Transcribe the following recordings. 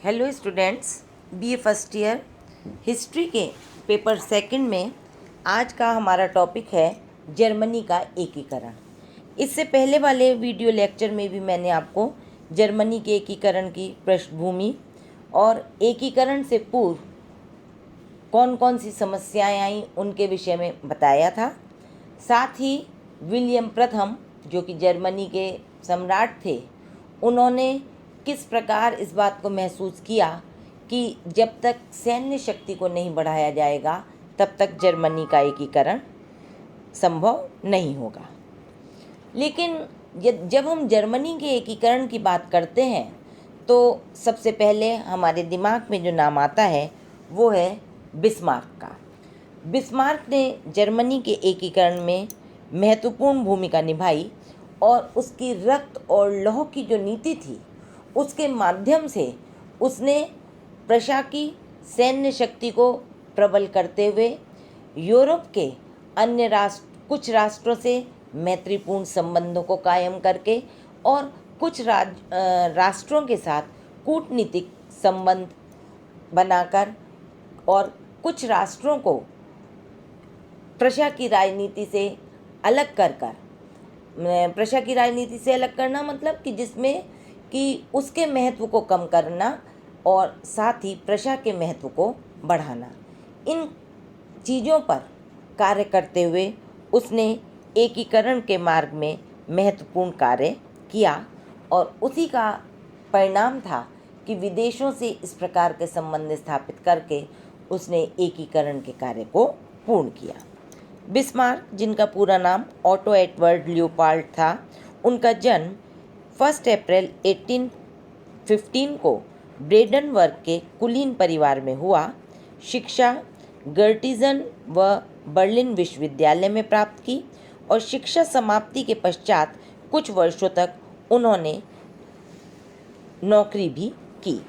Hello students, BA first year history के paper second में आज का हमारा टॉपिक है जर्मनी का एकीकरण। इससे पहले वाले वीडियो लेक्चर में भी मैंने आपको जर्मनी के एकीकरण की पृष्ठभूमि और एकीकरण से पूर्व कौन कौन सी समस्याएं आई उनके विषय में बताया था। साथ ही विलियम प्रथम जो कि जर्मनी के सम्राट थे, उन्होंने किस प्रकार इस बात को महसूस किया कि जब तक सैन्य शक्ति को नहीं बढ़ाया जाएगा तब तक जर्मनी का एकीकरण संभव नहीं होगा। लेकिन जब हम जर्मनी के एकीकरण की बात करते हैं तो सबसे पहले हमारे दिमाग में जो नाम आता है वो है बिस्मार्क का। बिस्मार्क ने जर्मनी के एकीकरण में महत्वपूर्ण भूमिका निभाई और उसकी रक्त और लौह की जो नीति थी उसके माध्यम से उसने प्रशा की सैन्य शक्ति को प्रबल करते हुए यूरोप के अन्य कुछ राष्ट्रों से मैत्रीपूर्ण संबंधों को कायम करके और कुछ राष्ट्रों के साथ कूटनीतिक संबंध बनाकर और कुछ राष्ट्रों को प्रशा की राजनीति से अलग प्रशा की राजनीति से अलग करना मतलब कि जिसमें कि उसके महत्व को कम करना और साथ ही प्रशा के महत्व को बढ़ाना, इन चीज़ों पर कार्य करते हुए उसने एकीकरण के मार्ग में महत्वपूर्ण कार्य किया और उसी का परिणाम था कि विदेशों से इस प्रकार के संबंध स्थापित करके उसने एकीकरण के कार्य को पूर्ण किया। बिस्मार्क, जिनका पूरा नाम ऑटो एडवर्ड लियोपाल्ड था, उनका जन्म 1 अप्रैल 1815 को ब्रेडनवर्ग के कुलीन परिवार में हुआ। शिक्षा गर्टिजन व बर्लिन विश्वविद्यालय में प्राप्त की और शिक्षा समाप्ति के पश्चात कुछ वर्षों तक उन्होंने नौकरी भी की।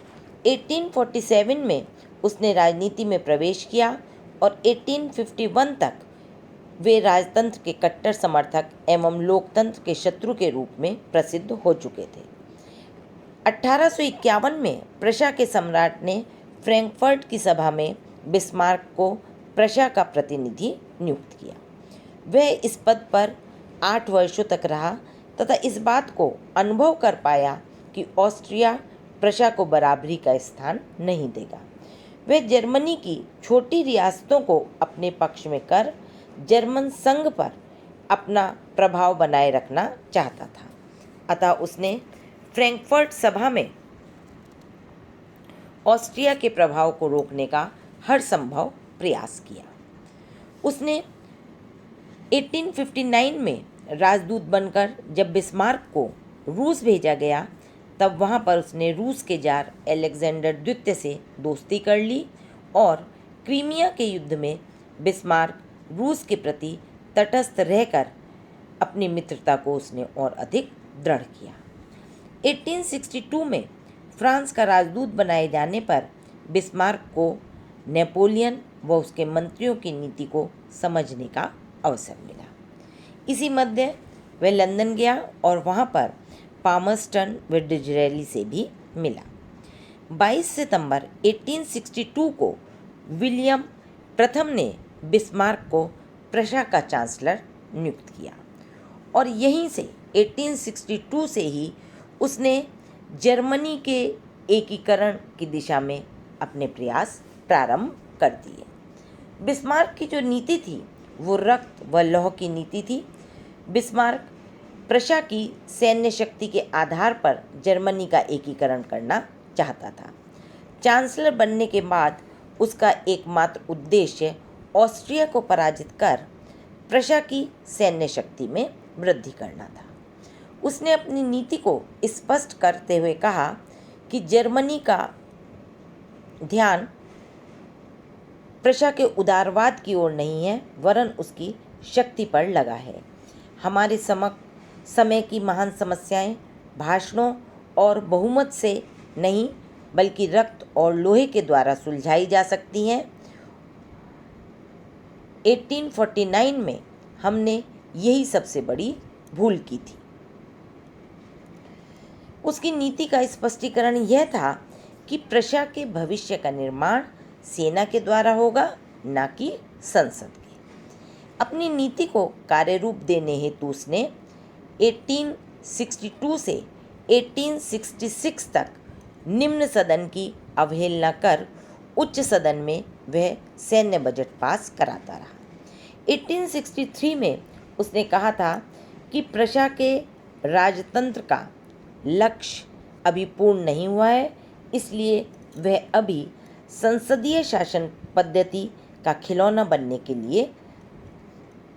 1847 में उसने राजनीति में प्रवेश किया और 1851 तक वे राजतंत्र के कट्टर समर्थक एवं लोकतंत्र के शत्रु के रूप में प्रसिद्ध हो चुके थे। 1851 में प्रशा के सम्राट ने फ्रैंकफर्ट की सभा में बिस्मार्क को प्रशा का प्रतिनिधि नियुक्त किया। वह इस पद पर 8 वर्षों तक रहा तथा इस बात को अनुभव कर पाया कि ऑस्ट्रिया प्रशा को बराबरी का स्थान नहीं देगा। वह जर्मनी की छोटी रियासतों को अपने पक्ष में कर जर्मन संघ पर अपना प्रभाव बनाए रखना चाहता था। अतः उसने फ्रैंकफर्ट सभा में ऑस्ट्रिया के प्रभाव को रोकने का हर संभव प्रयास किया। उसने 1859 में राजदूत बनकर जब बिस्मार्क को रूस भेजा गया तब वहाँ पर उसने रूस के जार अलेक्जेंडर द्वितीय से दोस्ती कर ली और क्रीमिया के युद्ध में बिस्मार्क रूस के प्रति तटस्थ रहकर अपनी मित्रता को उसने और अधिक दृढ़ किया। 1862 में फ्रांस का राजदूत बनाए जाने पर बिस्मार्क को नेपोलियन व उसके मंत्रियों की नीति को समझने का अवसर मिला। इसी मध्य वह लंदन गया और वहाँ पर पामर्स्टन व डिज़रेली से भी मिला। 22 सितंबर 1862 को विलियम प्रथम ने बिस्मार्क को प्रशा का चांसलर नियुक्त किया और यहीं से 1862 से ही उसने जर्मनी के एकीकरण की दिशा में अपने प्रयास प्रारंभ कर दिए। बिस्मार्क की जो नीति थी वो रक्त व लौह की नीति थी। बिस्मार्क प्रशा की सैन्य शक्ति के आधार पर जर्मनी का एकीकरण करना चाहता था। चांसलर बनने के बाद उसका एकमात्र उद्देश्य ऑस्ट्रिया को पराजित कर प्रशा की सैन्य शक्ति में वृद्धि करना था। उसने अपनी नीति को स्पष्ट करते हुए कहा कि जर्मनी का ध्यान प्रशा के उदारवाद की ओर नहीं है वरन उसकी शक्ति पर लगा है। हमारे समय की महान समस्याएं भाषणों और बहुमत से नहीं बल्कि रक्त और लोहे के द्वारा सुलझाई जा सकती हैं। 1849 में हमने यही सबसे बड़ी भूल की थी। उसकी नीति का स्पष्टीकरण यह था कि प्रशा के भविष्य का निर्माण सेना के द्वारा होगा, न कि संसद के। अपनी नीति को कार्यरूप देने हेतु उसने 1862 से 1866 तक निम्न सदन की अवहेलना कर उच्च सदन में वह सैन्य बजट पास कराता रहा। 1863 में उसने कहा था कि प्रशा के राजतंत्र का लक्ष्य अभी पूर्ण नहीं हुआ है, इसलिए वह अभी संसदीय शासन पद्धति का खिलौना बनने के लिए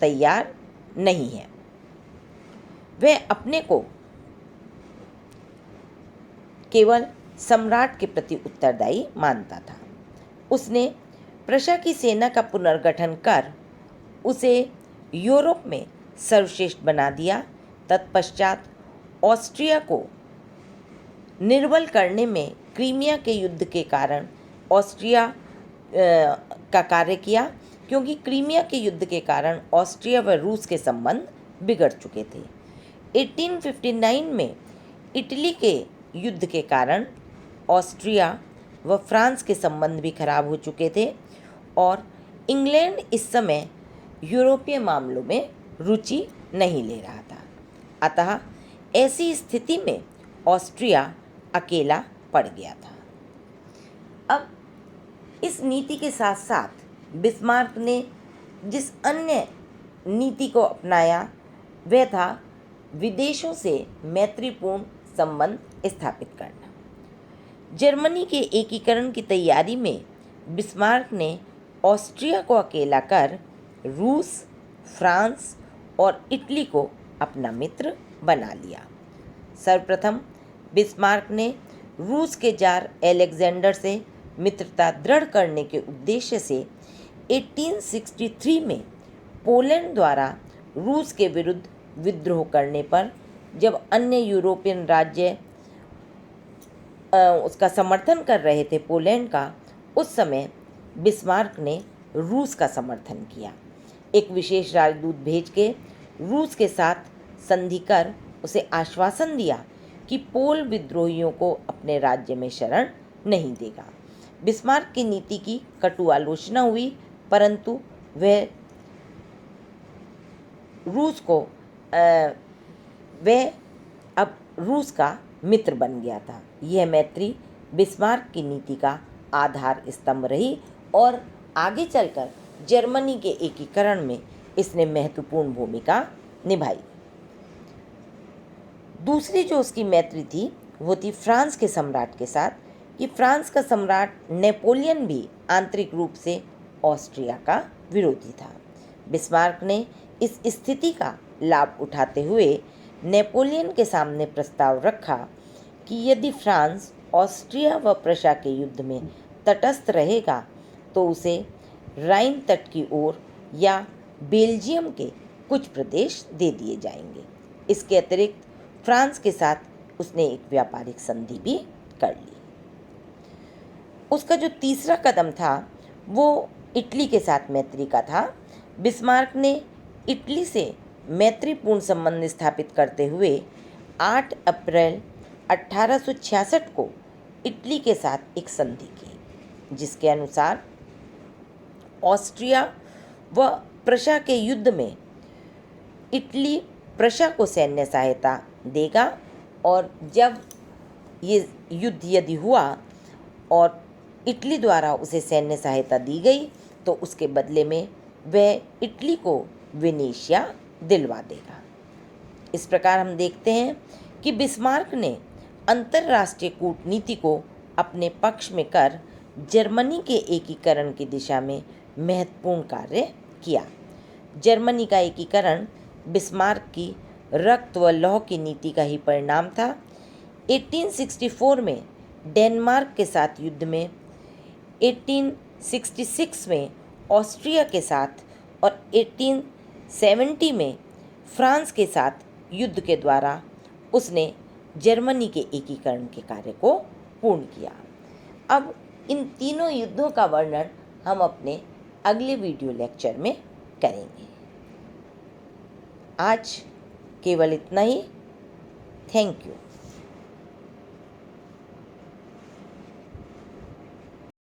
तैयार नहीं है। वह अपने को केवल सम्राट के प्रति उत्तरदायी मानता था। उसने प्रशा की सेना का पुनर्गठन कर उसे यूरोप में सर्वश्रेष्ठ बना दिया। तत्पश्चात ऑस्ट्रिया को निर्बल करने में क्रीमिया के युद्ध के कारण ऑस्ट्रिया का कार्य किया, क्योंकि क्रीमिया के युद्ध के कारण ऑस्ट्रिया व रूस के संबंध बिगड़ चुके थे। 1859 में इटली के युद्ध के कारण ऑस्ट्रिया व फ्रांस के संबंध भी खराब हो चुके थे और इंग्लैंड इस समय यूरोपीय मामलों में रुचि नहीं ले रहा था। अतः ऐसी स्थिति में ऑस्ट्रिया अकेला पड़ गया था। अब इस नीति के साथ साथ बिस्मार्क ने जिस अन्य नीति को अपनाया वह था विदेशों से मैत्रीपूर्ण संबंध स्थापित करना। जर्मनी के एकीकरण की तैयारी में बिस्मार्क ने ऑस्ट्रिया को अकेला कर रूस, फ्रांस और इटली को अपना मित्र बना लिया। सर्वप्रथम बिस्मार्क ने रूस के जार अलेक्जेंडर से मित्रता दृढ़ करने के उद्देश्य से 1863 में पोलैंड द्वारा रूस के विरुद्ध विद्रोह करने पर जब अन्य यूरोपियन राज्य उसका समर्थन कर रहे थे पोलैंड का, उस समय बिस्मार्क ने रूस का समर्थन किया। एक विशेष राजदूत भेज के रूस के साथ संधि कर उसे आश्वासन दिया कि पोल विद्रोहियों को अपने राज्य में शरण नहीं देगा। बिस्मार्क की नीति की कटु आलोचना हुई, परंतु वह अब रूस का मित्र बन गया था। यह मैत्री बिस्मार्क की नीति का आधार स्तंभ रही और आगे चलकर जर्मनी के एकीकरण में इसने महत्वपूर्ण भूमिका निभाई। दूसरी जो उसकी मैत्री थी वो थी फ्रांस के सम्राट के साथ, कि फ्रांस का सम्राट नेपोलियन भी आंतरिक रूप से ऑस्ट्रिया का विरोधी था। बिस्मार्क ने इस स्थिति का लाभ उठाते हुए नेपोलियन के सामने प्रस्ताव रखा कि यदि फ्रांस ऑस्ट्रिया व प्रशा के युद्ध में तटस्थ रहेगा तो उसे राइन तट की ओर या बेल्जियम के कुछ प्रदेश दे दिए जाएंगे। इसके अतिरिक्त फ्रांस के साथ उसने एक व्यापारिक संधि भी कर ली। उसका जो तीसरा कदम था वो इटली के साथ मैत्री का था। बिस्मार्क ने इटली से मैत्रीपूर्ण संबंध स्थापित करते हुए 8 अप्रैल 1866 को इटली के साथ एक संधि की, जिसके अनुसार ऑस्ट्रिया व प्रशा के युद्ध में इटली प्रशा को सैन्य सहायता देगा और जब ये युद्ध यदि हुआ और इटली द्वारा उसे सैन्य सहायता दी गई तो उसके बदले में वह इटली को वेनेशिया दिलवा देगा। इस प्रकार हम देखते हैं कि बिस्मार्क ने अंतर्राष्ट्रीय कूटनीति को अपने पक्ष में कर जर्मनी के एकीकरण की दिशा में महत्वपूर्ण कार्य किया। जर्मनी का एकीकरण बिस्मार्क की रक्त व लौह की नीति का ही परिणाम था। 1864 में डेनमार्क के साथ युद्ध में, 1866 में ऑस्ट्रिया के साथ और 1870 में फ्रांस के साथ युद्ध के द्वारा उसने जर्मनी के एकीकरण के कार्य को पूर्ण किया। अब इन तीनों युद्धों का वर्णन हम अपने अगले वीडियो लेक्चर में करेंगे। आज केवल इतना ही। Thank you.